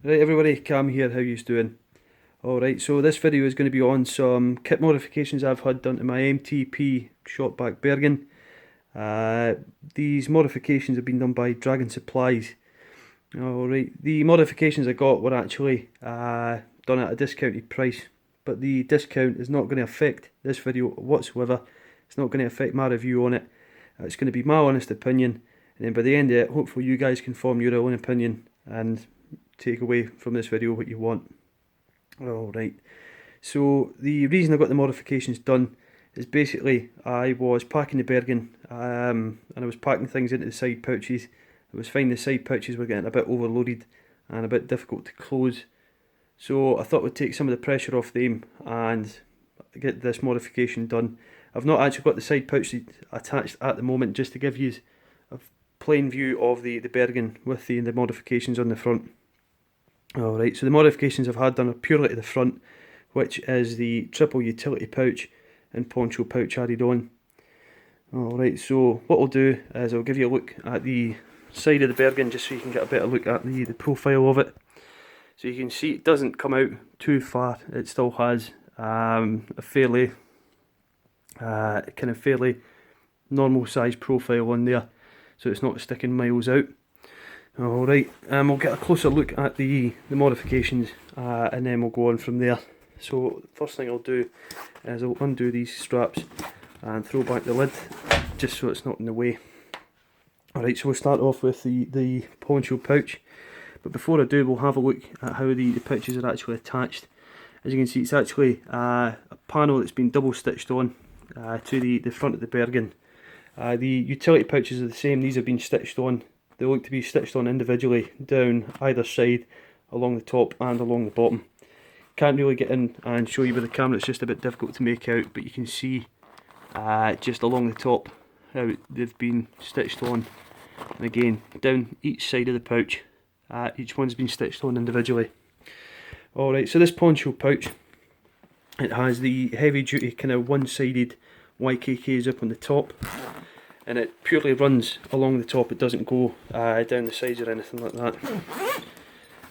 Right everybody, Cam here, how you doing? Alright, so this video is going to be on some kit modifications I've had done to my MTP shopback Bergen. These modifications have been done by Dragon Supplies. Alright, the modifications I got were actually done at a discounted price, but the discount is not going to affect this video whatsoever. It's not going to affect my review on it. It's going to be my honest opinion, and then by the end of it, hopefully you guys can form your own opinion and take away from this video what you want. Alright, so the reason I got the modifications done is basically I was packing the Bergen and I was packing things into the side pouches. I was finding the side pouches were getting a bit overloaded and a bit difficult to close, so I thought we'd take some of the pressure off them and get this modification done. I've not actually got the side pouches attached at the moment, just to give you a plain view of the Bergen with the modifications on the front. Alright, so the modifications I've had done are purely to the front, which is the triple utility pouch and poncho pouch added on. Alright, so what I'll do is I'll give you a look at the side of the Bergen just so you can get a better look at the profile of it. So you can see it doesn't come out too far, it still has a fairly fairly normal size profile on there, so it's not sticking miles out. Alright, we'll get a closer look at the modifications and then we'll go on from there. So first thing I'll do is I'll undo these straps and throw back the lid just so it's not in the way. Alright, so we'll start off with the poncho pouch, but before I do we'll have a look at how the pouches are actually attached. As you can see, it's actually a panel that's been double stitched on to the front of the Bergen. The utility pouches are the same, these have been stitched on. They look to be stitched on individually down either side, along the top and along the bottom. Can't really get in and show you with the camera, it's just a bit difficult to make out, but you can see just along the top how they've been stitched on. And again, down each side of the pouch, each one's been stitched on individually. Alright, so this poncho pouch, it has the heavy duty kind of one-sided YKK zip on the top, and it purely runs along the top, it doesn't go down the sides or anything like that.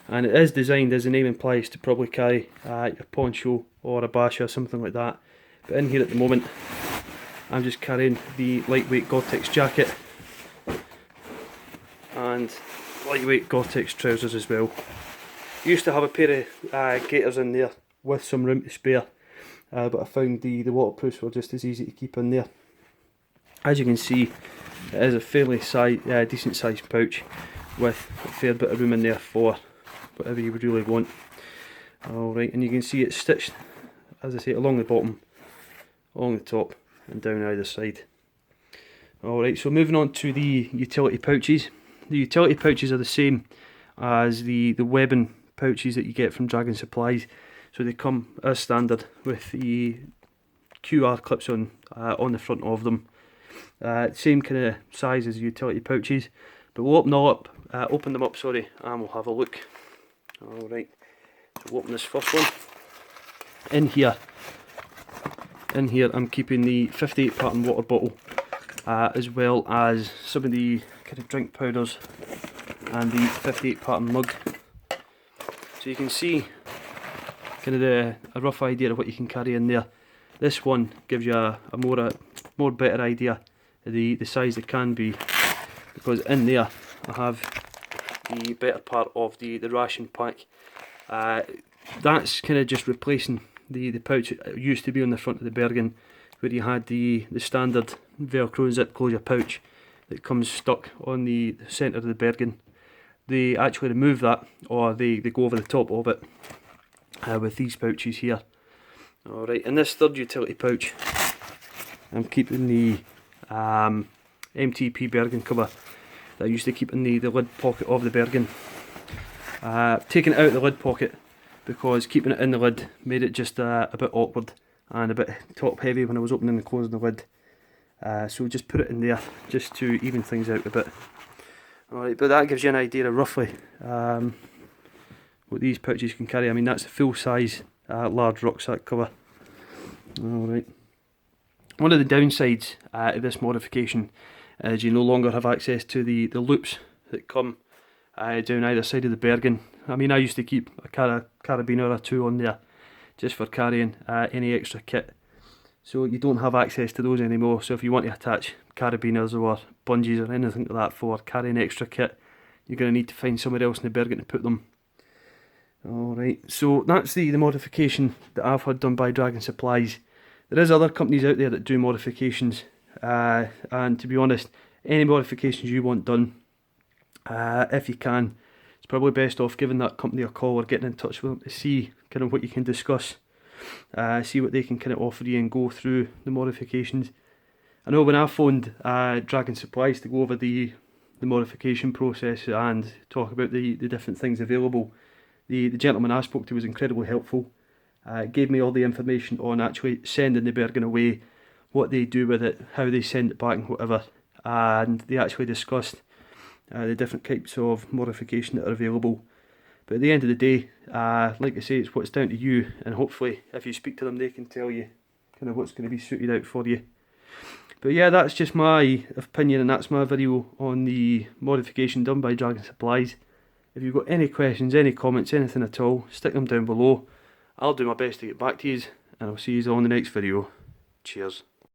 And it is designed, as the name implies, to probably carry a poncho or a basha or something like that. But in here at the moment, I'm just carrying the lightweight Gore-Tex jacket and lightweight Gore-Tex trousers as well. Used to have a pair of gaiters in there with some room to spare, but I found the waterproofs were just as easy to keep in there. As you can see, it is a fairly decent sized pouch with a fair bit of room in there for whatever you would really want. Alright, and you can see it's stitched, as I say, along the bottom, along the top and down either side. Alright, so moving on to the utility pouches. The utility pouches are the same as the webbing pouches that you get from Dragon Supplies. So they come as standard with the QR clips on the front of them. Same kind of size as the utility pouches, but we'll open them up, and we'll have a look. Alright, so we'll open this first one. In here I'm keeping the 58 pattern water bottle, as well as some of the kind of drink powders and the 58 pattern mug. So you can see kind of a rough idea of what you can carry in there. This one gives you a more better idea of the size it can be, because in there I have the better part of the ration pack. That's kind of just replacing the pouch it used to be on the front of the Bergen, where you had the standard Velcro zip closure pouch that comes stuck on the centre of the Bergen. They actually remove that, or they go over the top of it with these pouches here. Alright, in this third utility pouch I'm keeping the MTP Bergen cover that I used to keep in the lid pocket of the Bergen. Taking it out of the lid pocket because keeping it in the lid made it just a bit awkward and a bit top heavy when I was opening and closing the lid. So just put it in there just to even things out a bit. Alright, but that gives you an idea of roughly what these pouches can carry. I mean, that's a full size large rucksack cover. Alright. One of the downsides of this modification is you no longer have access to the loops that come down either side of the Bergen. I mean, I used to keep a carabiner or two on there just for carrying any extra kit. So you don't have access to those anymore. So if you want to attach carabiners or bungees or anything like that for carrying extra kit, you're going to need to find somewhere else in the Bergen to put them. Alright, so that's the modification that I've had done by Dragon Supplies. There is other companies out there that do modifications, and to be honest, any modifications you want done, if you can, it's probably best off giving that company a call or getting in touch with them to see kind of what you can discuss, see what they can kind of offer you and go through the modifications. I know when I phoned Dragon Supplies to go over the modification process and talk about the different things available, the gentleman I spoke to was incredibly helpful. Gave me all the information on actually sending the Bergen away, what they do with it, how they send it back and whatever, and they actually discussed the different types of modification that are available. But at the end of the day, like I say, it's what's down to you, and hopefully if you speak to them they can tell you kind of what's going to be suited out for you. But yeah, that's just my opinion, and that's my video on the modification done by Dragon Supplies. If you've got any questions, any comments, anything at all, stick them down below. I'll do my best to get back to you, and I'll see you all in the next video. Cheers.